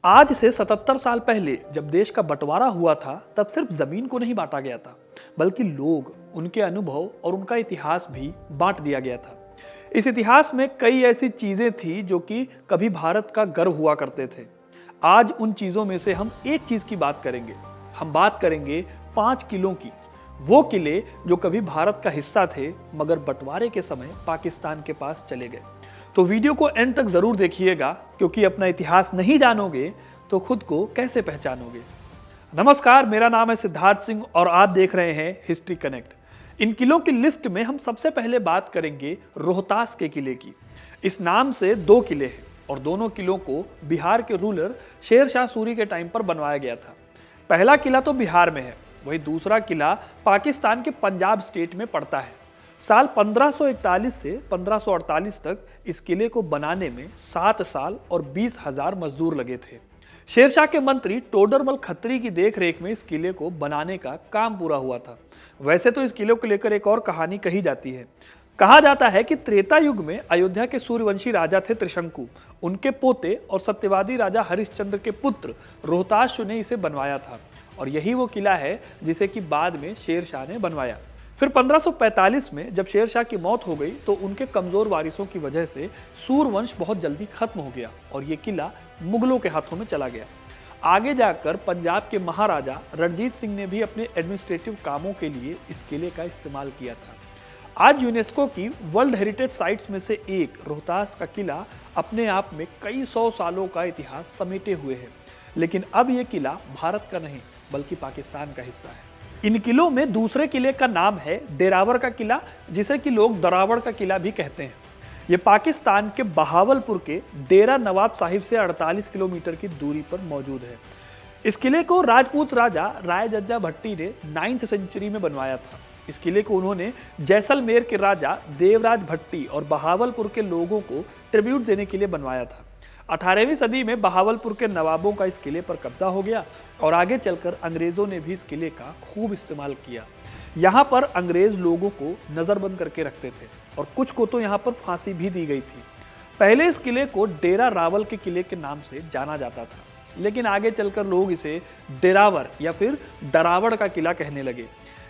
आज से 77 साल पहले जब देश का बंटवारा हुआ था, तब सिर्फ जमीन को नहीं बांटा गया था, बल्कि लोग, उनके अनुभव और उनका इतिहास भी बांट दिया गया था। इस इतिहास में कई ऐसी चीजें थी जो कि कभी भारत का गर्व हुआ करते थे। आज उन चीजों में से हम एक चीज की बात करेंगे। हम बात करेंगे 5 किलों की। वो किले जो कभी भारत का हिस्सा थे, मगर बंटवारे के समय पाकिस्तान के पास चले गए। तो वीडियो को एंड तक जरूर देखिएगा, क्योंकि अपना इतिहास नहीं जानोगे तो खुद को कैसे पहचानोगे। नमस्कार, मेरा नाम है सिद्धार्थ सिंह और आप देख रहे हैं हिस्ट्री कनेक्ट। इन किलों की लिस्ट में हम सबसे पहले बात करेंगे रोहतास के किले की। इस नाम से 2 किले हैं और दोनों किलों को बिहार के रूलर शेर शाह सूरी के टाइम पर बनवाया गया था। पहला किला तो बिहार में है, वही दूसरा किला पाकिस्तान के पंजाब स्टेट में पड़ता है। साल 1541 से 1548 तक इस किले को बनाने में 7 साल और 20,000 मजदूर लगे थे। शेरशाह के मंत्री टोडरमल खत्री की देखरेख में इस किले को बनाने का काम पूरा हुआ था। वैसे तो इस किले को लेकर एक और कहानी कही जाती है। कहा जाता है कि त्रेता युग में अयोध्या के सूर्यवंशी राजा थे त्रिशंकु। उनके पोते और सत्यवादी राजा हरिश्चंद्र के पुत्र रोहताश ने इसे बनवाया था, और यही वो किला है जिसे कि बाद में शेरशाह ने बनवाया। फिर 1545 में जब शेरशाह की मौत हो गई तो उनके कमजोर वारिसों की वजह से सूरवंश बहुत जल्दी खत्म हो गया और ये किला मुगलों के हाथों में चला गया। आगे जाकर पंजाब के महाराजा रणजीत सिंह ने भी अपने एडमिनिस्ट्रेटिव कामों के लिए इस किले का इस्तेमाल किया था। आज यूनेस्को की वर्ल्ड हेरिटेज साइट्स में से एक रोहतास का किला अपने आप में कई 100 सालों का इतिहास समेटे हुए है, लेकिन अब यह किला भारत का नहीं बल्कि पाकिस्तान का हिस्सा है। इन किलों में दूसरे किले का नाम है डेरावर का किला, जिसे कि लोग दरावड़ का किला भी कहते हैं। यह पाकिस्तान के बहावलपुर के डेरा नवाब साहिब से 48 किलोमीटर की दूरी पर मौजूद है। इस किले को राजपूत राजा राय जज्जा भट्टी ने 9वीं सेंचुरी में बनवाया था। इस किले को उन्होंने जैसलमेर के राजा देवराज भट्टी और बहावलपुर के लोगों को ट्रिब्यूट देने के लिए बनवाया था। 18वीं सदी में बहावलपुर के नवाबों का इस किले पर कब्जा हो गया और आगे चलकर अंग्रेजों ने भी इस किले का खूब इस्तेमाल किया। यहाँ पर अंग्रेज लोगों को नजरबंद करके रखते थे और कुछ को तो यहाँ पर फांसी भी दी गई थी। पहले इस किले को डेरा रावल के किले के नाम से जाना जाता था, लेकिन आगे चलकर लोग इसे डेरावर या फिर डरावड़ का किला कहने लगे।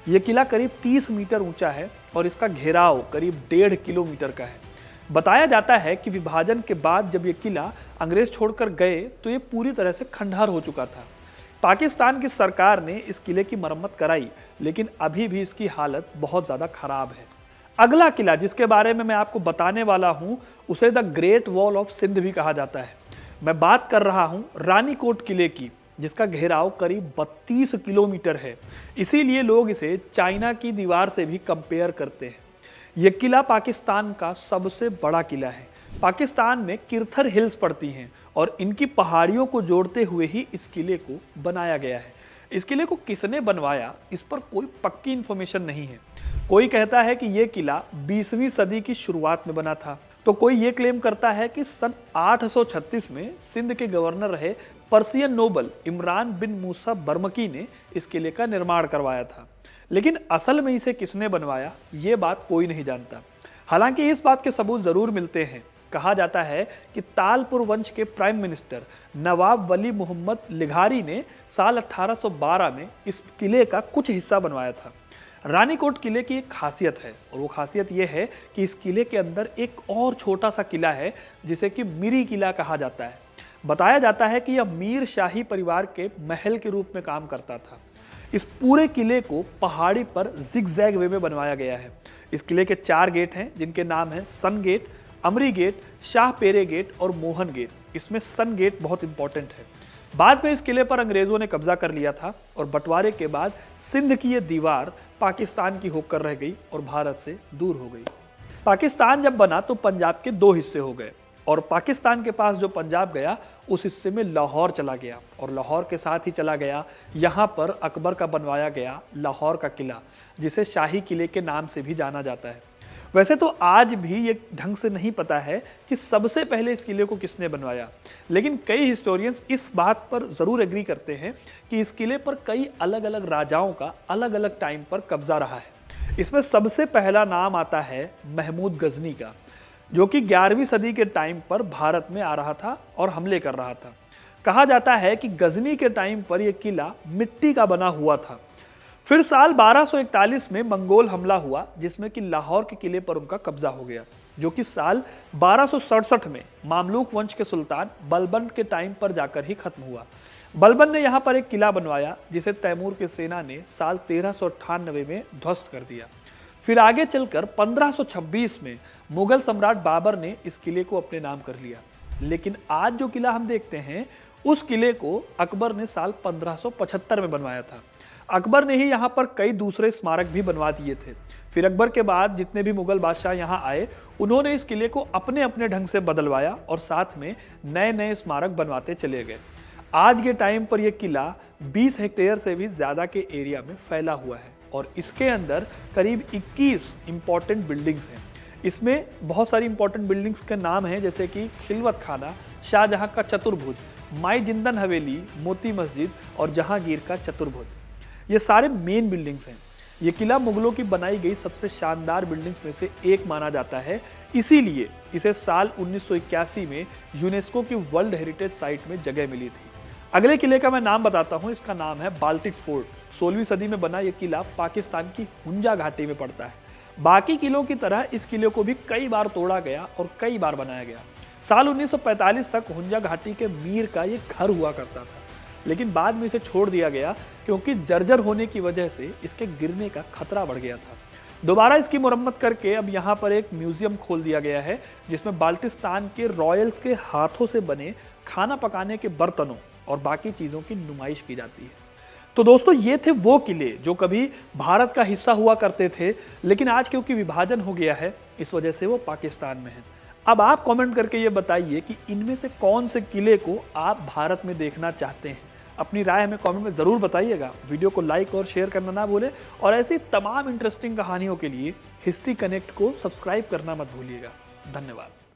ये किला करीब 30 मीटर ऊंचा है और इसका घेराव करीब 1.5 किलोमीटर का है। बताया जाता है कि विभाजन के बाद जब ये किला अंग्रेज छोड़कर गए तो ये पूरी तरह से खंडहर हो चुका था। पाकिस्तान की सरकार ने इस किले की मरम्मत कराई, लेकिन अभी भी इसकी हालत बहुत ज़्यादा खराब है। अगला किला जिसके बारे में मैं आपको बताने वाला हूं, उसे the great wall of Sindh भी कहा जाता है। मैं बात कर रहा हूं रानीकोट किले की, जिसका घेराव करीब 32 किलोमीटर है। इसीलिए लोग इसे चाइना की दीवार से भी कंपेयर करते हैं। यह किला पाकिस्तान का सबसे बड़ा किला है। पाकिस्तान में किरथर हिल्स पड़ती हैं और इनकी पहाड़ियों को जोड़ते हुए ही इस किले को बनाया गया है। इस किले को किसने बनवाया, इस पर कोई पक्की इंफॉर्मेशन नहीं है। कोई कहता है कि यह किला 20वीं सदी की शुरुआत में बना था, तो कोई ये क्लेम करता है कि सन 836 में सिंध के गवर्नर रहे पर्सियन नोबल इमरान बिन मूसा बर्मकी ने इस किले का निर्माण करवाया था। लेकिन असल में इसे किसने बनवाया, ये बात कोई नहीं जानता। हालांकि इस बात के सबूत जरूर मिलते हैं। कहा जाता है कि तालपुर वंश के प्राइम मिनिस्टर नवाब वली मोहम्मद लिघारी ने साल 1812 में इस किले का कुछ हिस्सा बनवाया था। रानीकोट किले की एक खासियत है, और वो खासियत ये है कि इस किले के अंदर एक और छोटा सा किला है जिसे कि मिरी किला कहा जाता है। बताया जाता है कि यह मीर शाही परिवार के महल के रूप में काम करता था। इस पूरे किले को पहाड़ी पर जिगजैग वे में बनवाया गया है। इस किले के 4 गेट हैं, जिनके नाम हैं सन गेट, अमरी गेट, शाह पेरे गेट और मोहन गेट। इसमें सन गेट बहुत इंपॉर्टेंट है। बाद में इस किले पर अंग्रेजों ने कब्जा कर लिया था और बंटवारे के बाद सिंध की यह दीवार पाकिस्तान की होकर रह गई और भारत से दूर हो गई। पाकिस्तान जब बना तो पंजाब के 2 हिस्से हो गए और पाकिस्तान के पास जो पंजाब गया उस हिस्से में लाहौर चला गया, और लाहौर के साथ ही चला गया यहाँ पर अकबर का बनवाया गया लाहौर का किला, जिसे शाही किले के नाम से भी जाना जाता है। वैसे तो आज भी ये ढंग से नहीं पता है कि सबसे पहले इस किले को किसने बनवाया, लेकिन कई हिस्टोरियंस इस बात पर ज़रूर एग्री करते हैं कि इस किले पर कई अलग अलग राजाओं का अलग अलग टाइम पर कब्जा रहा है। इसमें सबसे पहला नाम आता है महमूद गजनी का, जो कि 11वीं सदी के टाइम पर भारत में आ रहा था और हमले कर रहा था। कहा जाता है कि गजनी के टाइम पर यह किला मिट्टी का बना हुआ था। फिर साल 1241 में मंगोल हमला हुआ, जिसमें कि लाहौर के किले पर उनका कब्जा हो गया, जो कि साल 1267 में मामलूक वंश के सुल्तान बलबन के टाइम पर जाकर ही खत्म हुआ। बलबन ने यहाँ पर एक किला बनवाया, जिसे तैमूर की सेना ने साल 1398 में ध्वस्त कर दिया। फिर आगे चलकर 1526 में मुगल सम्राट बाबर ने इस किले को अपने नाम कर लिया। लेकिन आज जो किला हम देखते हैं, उस किले को अकबर ने साल 1575 में बनवाया था। अकबर ने ही यहाँ पर कई दूसरे स्मारक भी बनवा दिए थे। फिर अकबर के बाद जितने भी मुगल बादशाह यहाँ आए, उन्होंने इस किले को अपने अपने ढंग से बदलवाया और साथ में नए नए स्मारक बनवाते चले गए। आज के टाइम पर यह किला 20 हेक्टेयर से भी ज्यादा के एरिया में फैला हुआ है और इसके अंदर करीब 21 इंपॉर्टेंट बिल्डिंग्स हैं। इसमें बहुत सारी इंपॉर्टेंट बिल्डिंग्स के नाम हैं, जैसे कि खिलवत खाना, शाहजहां का चतुर्भुज, माई जिंदन हवेली, मोती मस्जिद और जहांगीर का चतुर्भुज। ये सारे मेन बिल्डिंग्स हैं। ये किला मुगलों की बनाई गई सबसे शानदार बिल्डिंग्स में से एक माना जाता है, इसीलिए इसे साल 1981 में यूनेस्को की वर्ल्ड हेरिटेज साइट में जगह मिली थी। अगले किले का मैं नाम बताता हूँ। इसका नाम है बाल्टिक फोर्ट। 16वीं सदी में बना यह किला पाकिस्तान की हुंजा घाटी में पड़ता है। बाकी किलों की तरह इस किले को भी कई बार तोड़ा गया और कई बार बनाया गया। साल 1945 तक हुंजा घाटी के मीर का ये घर हुआ करता था, लेकिन बाद में इसे छोड़ दिया गया क्योंकि जर्जर होने की वजह से इसके गिरने का खतरा बढ़ गया था। दोबारा इसकी मुरम्मत करके अब यहाँ पर एक म्यूजियम खोल दिया गया है, जिसमें बाल्टिस्तान के रॉयल्स के हाथों से बने खाना पकाने के बर्तनों और बाकी चीज़ों की नुमाइश की जाती है। तो दोस्तों, ये थे वो किले जो कभी भारत का हिस्सा हुआ करते थे, लेकिन आज क्योंकि विभाजन हो गया है, इस वजह से वो पाकिस्तान में है। अब आप कमेंट करके ये बताइए कि इनमें से कौन से किले को आप भारत में देखना चाहते हैं। अपनी राय हमें कमेंट में ज़रूर बताइएगा। वीडियो को लाइक और शेयर करना ना भूलें और ऐसी तमाम इंटरेस्टिंग कहानियों के लिए हिस्ट्री कनेक्ट को सब्सक्राइब करना मत भूलिएगा। धन्यवाद।